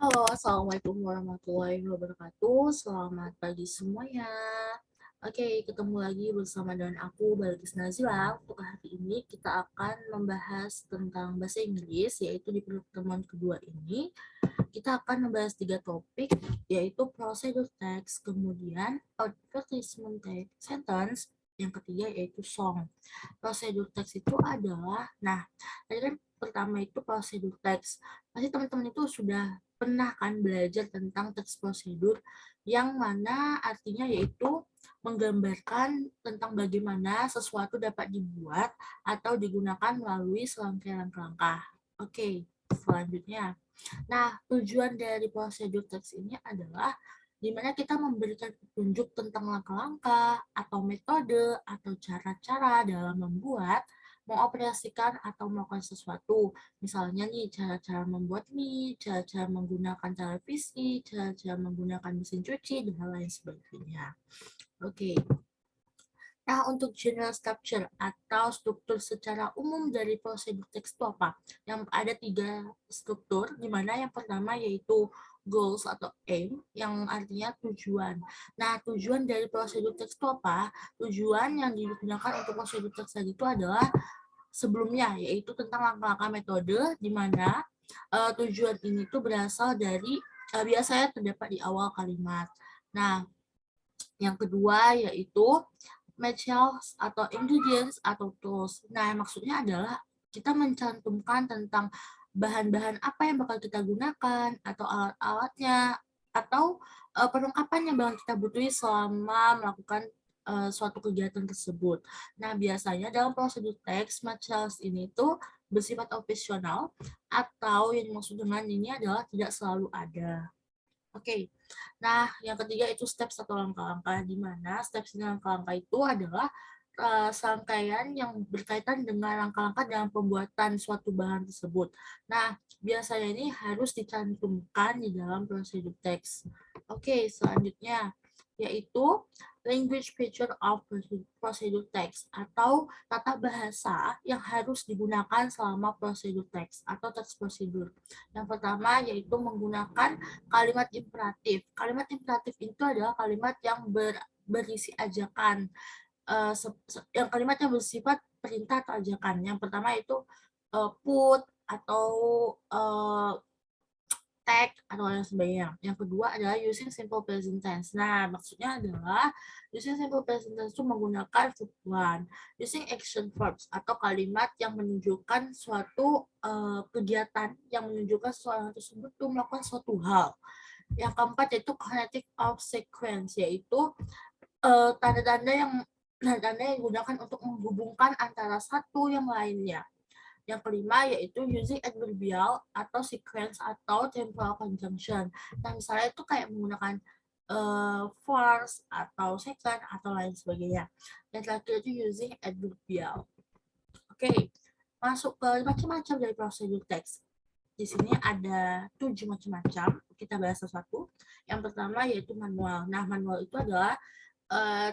Halo, Assalamualaikum warahmatullahi wabarakatuh. Selamat pagi semuanya. Oke, ketemu lagi bersama dengan aku, Balkis Nazila. Untuk hari ini kita akan membahas tentang bahasa Inggris, yaitu di pertemuan kedua ini. Kita akan membahas 3 topik, yaitu procedure text, kemudian advertisement text, sentence, yang ketiga yaitu song. Prosedur teks itu adalah, nah, tadi kan pertama itu prosedur teks. Pasti teman-teman itu sudah pernah kan belajar tentang teks prosedur yang mana artinya yaitu menggambarkan tentang bagaimana sesuatu dapat dibuat atau digunakan melalui serangkaian langkah. Oke, selanjutnya. Nah, tujuan dari prosedur teks ini adalah di mana kita memberikan petunjuk tentang langkah-langkah atau metode atau cara-cara dalam membuat, mengoperasikan atau melakukan sesuatu. Misalnya nih, cara-cara membuat mie, cara-cara menggunakan televisi, cara-cara menggunakan mesin cuci, dan lain sebagainya. Oke. Nah, untuk general structure atau struktur secara umum dari prosedur teks itu apa? Yang ada 3 struktur, di mana yang pertama yaitu goals atau aim, yang artinya tujuan. Nah, tujuan dari prosedur teks itu apa? Tujuan yang digunakan untuk prosedur teks tadi itu adalah sebelumnya, yaitu tentang langkah-langkah metode, di mana tujuan ini tuh berasal dari biasanya terdapat di awal kalimat. Nah, yang kedua yaitu materials atau ingredients atau tools. Nah, maksudnya adalah kita mencantumkan tentang bahan-bahan apa yang bakal kita gunakan atau alat-alatnya atau perlengkapan yang bakal kita butuhi selama melakukan suatu kegiatan tersebut. Nah, biasanya dalam prosedur teks, materials ini tuh bersifat opsional atau yang dimaksud dengan ini adalah tidak selalu ada. Oke, nah yang ketiga itu steps atau langkah-langkah, di mana steps dan langkah-langkah itu adalah serangkaian yang berkaitan dengan langkah-langkah dalam pembuatan suatu bahan tersebut. Nah, biasanya ini harus dicantumkan di dalam prosedur teks. Oke, selanjutnya yaitu language feature of procedure text atau tata bahasa yang harus digunakan selama prosedur teks atau teks prosedur. Yang pertama yaitu menggunakan kalimat imperatif. Kalimat imperatif itu adalah kalimat yang berisi ajakan, yang kalimatnya bersifat perintah atau ajakan. Yang pertama itu put atau tag atau lain sebagainya. Yang kedua adalah using simple present tense. Nah, maksudnya adalah using simple present tense itu menggunakan verb one, using action verbs atau kalimat yang menunjukkan suatu kegiatan yang menunjukkan seseorang tersebut itu melakukan suatu hal. Yang keempat yaitu cognitive of sequence, yaitu tanda-tanda yang digunakan untuk menghubungkan antara satu yang lainnya. Yang kelima yaitu using adverbial atau sequence atau temporal conjunction. Nah, misalnya itu kayak menggunakan first atau second atau lain sebagainya. Yang terakhir itu using adverbial. Oke, masuk ke macam-macam dari prosedur teks. Di sini ada 7 macam-macam. Kita bahas satu-satu. Yang pertama yaitu manual. Nah, manual itu adalah uh,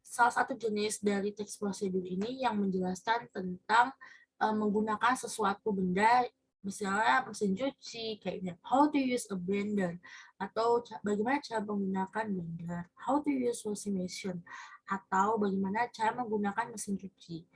salah satu jenis dari teks prosedur ini yang menjelaskan tentang menggunakan sesuatu benda, misalnya mesin cuci, kayaknya how to use a blender, atau bagaimana cara menggunakan blender, how to use washing machine, atau bagaimana cara menggunakan mesin cuci.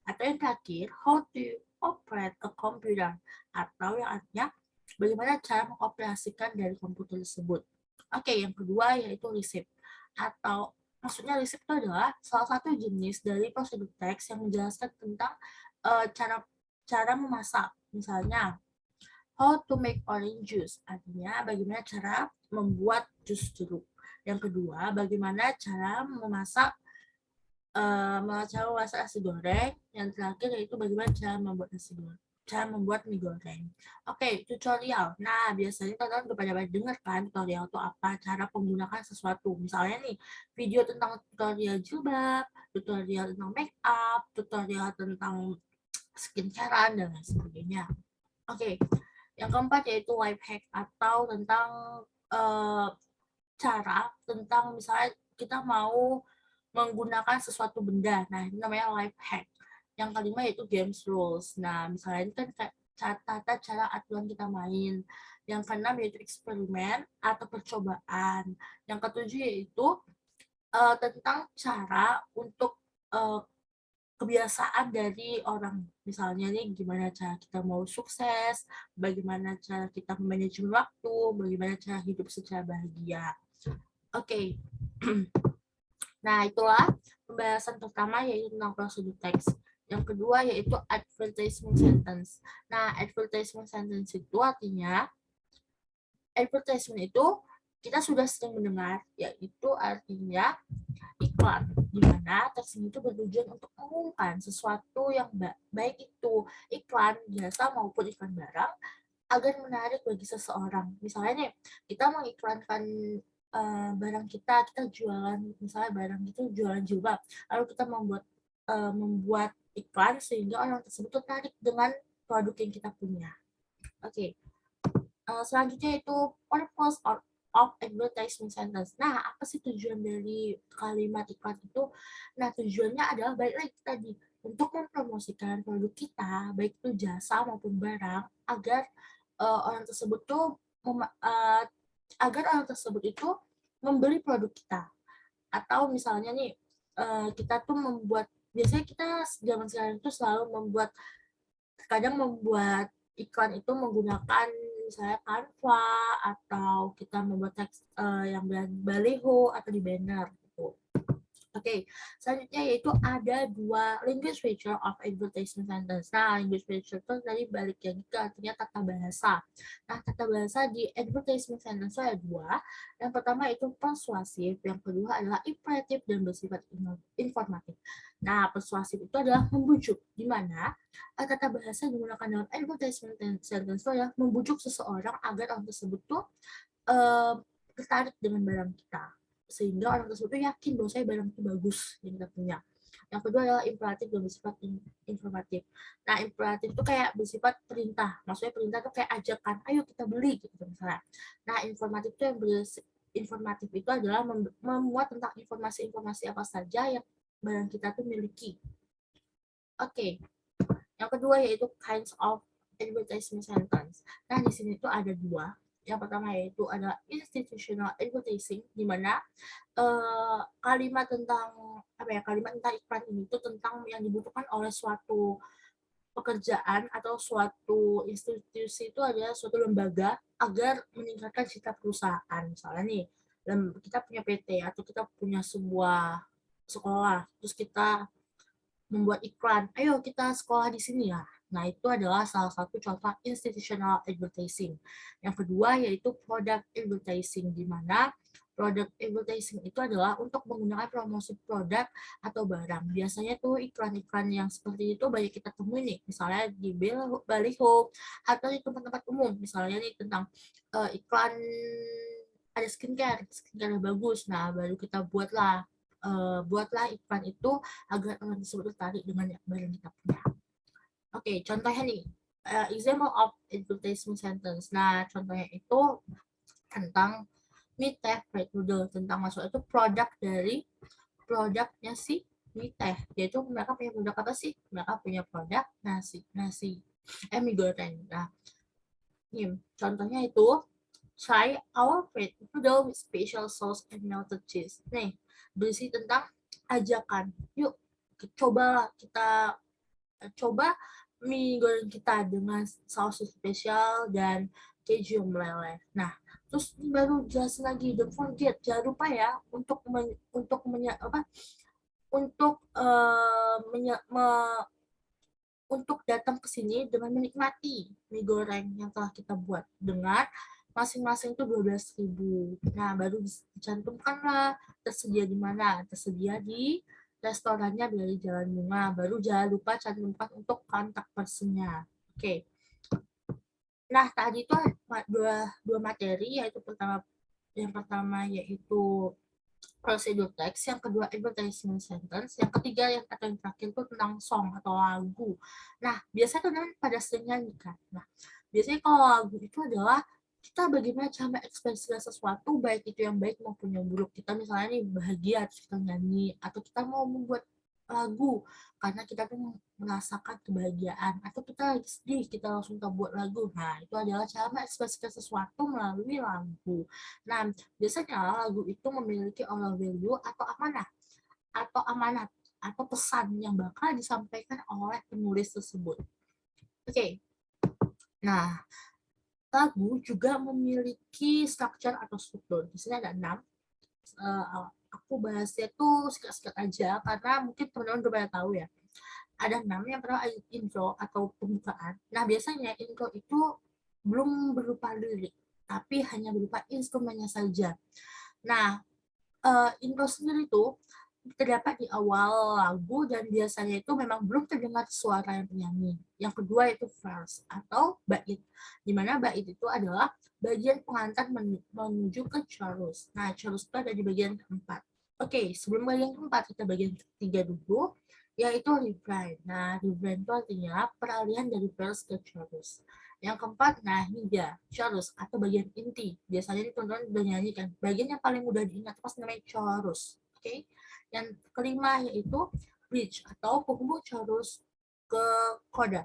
Atau yang terakhir, how to operate a computer, atau yang artinya bagaimana cara mengoperasikan dari komputer tersebut. Oke, yang kedua yaitu receipt, atau maksudnya receipt itu adalah salah satu jenis dari prosedur teks yang menjelaskan tentang cara cara memasak. Misalnya, how to make orange juice, artinya bagaimana cara membuat jus jeruk. Yang kedua, bagaimana cara memasak cara memasak nasi goreng. Yang terakhir yaitu bagaimana cara membuat nasi goreng, cara membuat mie goreng. Oke, tutorial. Nah, biasanya kalian udah pada dengar kan tutorial itu apa, cara menggunakan sesuatu. Misalnya nih, video tentang tutorial jilbab, tutorial tentang make up, tutorial tentang skincare dan lain sebagainya. Oke, yang keempat yaitu life hack atau tentang uh, cara tentang misalnya kita mau menggunakan sesuatu benda. Nah, ini namanya life hack. Yang kelima yaitu games rules. Nah, misalnya ini kan kayak tata cara aturan kita main. Yang keenam yaitu eksperimen atau percobaan. Yang ketujuh yaitu tentang cara untuk kebiasaan dari orang. Misalnya nih, gimana cara kita mau sukses, bagaimana cara kita manajemen waktu, bagaimana cara hidup secara bahagia. Oke. Nah, itulah pembahasan pertama yaitu tentang prosedur teks. Yang kedua yaitu advertisement sentence. Nah, advertisement sentence itu artinya advertisement itu kita sudah sering mendengar, yaitu artinya iklan, di mana teks itu bertujuan untuk mengumumkan sesuatu yang baik itu iklan jasa maupun iklan barang agar menarik bagi seseorang. Misalnya nih, kita mengiklankan barang kita jualan, misalnya barang itu jualan jilbab, lalu kita membuat iklan sehingga orang tersebut tertarik dengan produk yang kita punya. Oke. Selanjutnya itu purpose of advertisement sentence. Nah, apa sih tujuan dari kalimat iklan itu? Nah, tujuannya adalah baik lagi tadi untuk mempromosikan produk kita, baik itu jasa maupun barang, agar orang tersebut tuh agar orang tersebut itu membeli produk kita. Atau misalnya nih, kita tuh biasanya kita zaman sekarang itu selalu membuat iklan itu menggunakan misalnya Canva atau kita membuat teks yang baliho atau di banner gitu. Oke, selanjutnya yaitu ada dua language feature of advertisement sentence. Nah, language feature itu tadi balik lagi ke artinya tata bahasa. Nah, tata bahasa di advertisement sentence itu ada dua. Yang pertama itu persuasif, yang kedua adalah imperatif dan bersifat informatif. Nah, persuasif itu adalah membujuk, di mana tata bahasa yang digunakan dalam advertisement sentence itu adalah membujuk seseorang agar orang tersebut tuh tertarik dengan barang kita, sehingga orang tersebut yakin bahwa saya barang itu bagus yang kita punya. Yang kedua adalah imperatif dan bersifat informatif. Nah, imperatif itu kayak bersifat perintah. Maksudnya perintah itu kayak ajakan, ayo kita beli gitu misalnya. Nah, informatif itu informatif itu adalah memuat tentang informasi-informasi apa saja yang barang kita tuh miliki. Oke. Yang kedua yaitu kinds of advertisement sentence. Nah, di sini tuh ada dua. Yang pertama yaitu ada institutional advertising, di mana kalimat tentang iklan ini itu tentang yang dibutuhkan oleh suatu pekerjaan atau suatu institusi, itu adalah suatu lembaga agar meningkatkan citra perusahaan. Misalnya nih, kita punya PT atau kita punya sebuah sekolah, terus kita membuat iklan, ayo kita sekolah di sini ya. Nah, itu adalah salah satu contoh institutional advertising. Yang kedua yaitu product advertising, di mana product advertising itu adalah untuk menggunakan promosi produk atau barang. Biasanya tuh iklan-iklan yang seperti itu banyak kita temui nih, misalnya di baliho atau di tempat-tempat umum. Misalnya nih tentang iklan ada skincare yang bagus. Nah, baru kita buatlah iklan itu agar orang tersebut tertarik dengan barang kita punya. Oke, contohnya nih, example of advertisement sentence. Nah, contohnya itu tentang mie teh Fred Noodle, tentang maksudnya itu produknya si mie teh. Yaitu mereka punya produk apa sih? Mereka punya produk mie goreng. Nah, nih, contohnya itu try our Fred Noodle with special sauce and melted cheese. Nih, berisi tentang ajakan. Yuk, kita coba mie goreng kita dengan saus spesial dan keju meleleh. Nah, terus baru jelasin lagi, don't forget, jangan lupa ya untuk untuk datang ke sini dengan menikmati mie goreng yang telah kita buat dengan masing-masing itu 12.000. Nah, baru dicantumkanlah tersedia di mana? Tersedia di restorannya dari Jalan Bunga. Baru jangan lupa cantumkan untuk kontak personnya. Oke. Nah, tadi itu dua materi, yaitu yang pertama yaitu prosedur teks, yang kedua advertisement sentence, yang ketiga atau yang terakhir itu tentang song atau lagu. Nah, biasanya teman pada sering nyanyi kan. Nah, biasanya kalau lagu itu adalah kita bagaimana cara mengekspresikan sesuatu, baik itu yang baik maupun yang buruk. Kita misalnya nih bahagia terus kita nyanyi, atau kita mau membuat lagu karena kita tuh merasakan kebahagiaan, atau kita lagi sedih kita langsung kita buat lagu. Nah, itu adalah cara mengekspresikan sesuatu melalui lagu. Nah, biasanya lagu itu memiliki oral value atau amanat atau pesan yang bakal disampaikan oleh penulis tersebut. Oke. Nah, lagu juga memiliki structure atau struktur. Di sini ada 6. Aku bahasnya tuh singkat-singkat aja karena mungkin teman-teman udah pada tahu ya. Ada 6. Yang pertama intro atau pembukaan. Nah, biasanya intro itu belum berupa lirik, tapi hanya berupa instrumennya saja. Nah, intro sendiri itu terdapat di awal lagu dan biasanya itu memang belum terdengar suara yang penyanyi. Yang kedua itu verse atau bait, di mana bait itu adalah bagian pengantar menuju ke chorus. Nah, chorus itu ada di bagian keempat. Oke, sebelum bagian keempat kita bagian ketiga dulu, yaitu refrain. Nah, refrain itu artinya peralihan dari verse ke chorus. Yang keempat, nah ini dia, chorus atau bagian inti. Biasanya teman-teman udah nyanyikan. Bagian yang paling mudah diingat pasti namanya chorus. Oke. Yang kelima yaitu bridge atau penghubung chorus ke coda.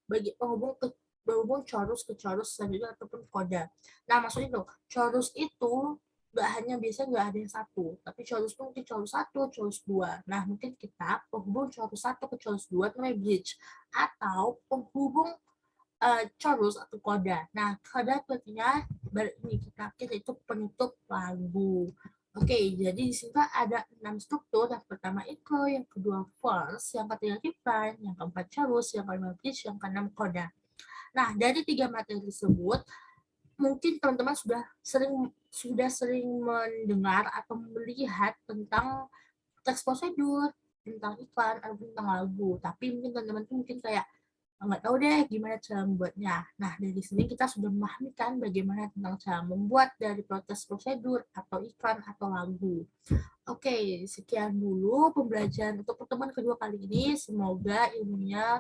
Bagi penghubung chorus ke chorus selanjutnya ataupun coda. Nah, maksudnya itu chorus itu nggak ada yang satu, tapi chorus itu mungkin chorus 1, chorus 2. Nah, mungkin kita penghubung chorus 1 ke chorus 2 namanya bridge, atau penghubung chorus atau coda. Nah, coda itu artinya ini kita itu penutup lagu. Oke, jadi di sini ada 6 struktur. Yang pertama intro, yang kedua verse, yang ketiga refrain, yang keempat chorus, yang kelima bridge, yang keenam coda. Nah, dari 3 materi tersebut, mungkin teman-teman sudah sering mendengar atau melihat tentang teks prosedur, tentang iklan, atau tentang lagu. Tapi mungkin teman-teman tuh mungkin kayak nggak tahu deh gimana cara membuatnya. Nah, dari sini kita sudah memahami kan bagaimana tentang cara membuat dari protes prosedur atau iklan atau lagu. Oke, sekian dulu pembelajaran untuk pertemuan kedua kali ini. Semoga ilmunya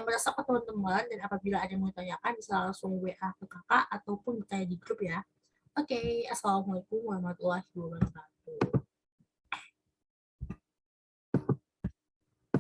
merasa ke teman-teman, dan apabila ada yang mau tanyakan bisa langsung WA ke kakak ataupun bertanya di grup ya. Oke, assalamualaikum warahmatullahi wabarakatuh.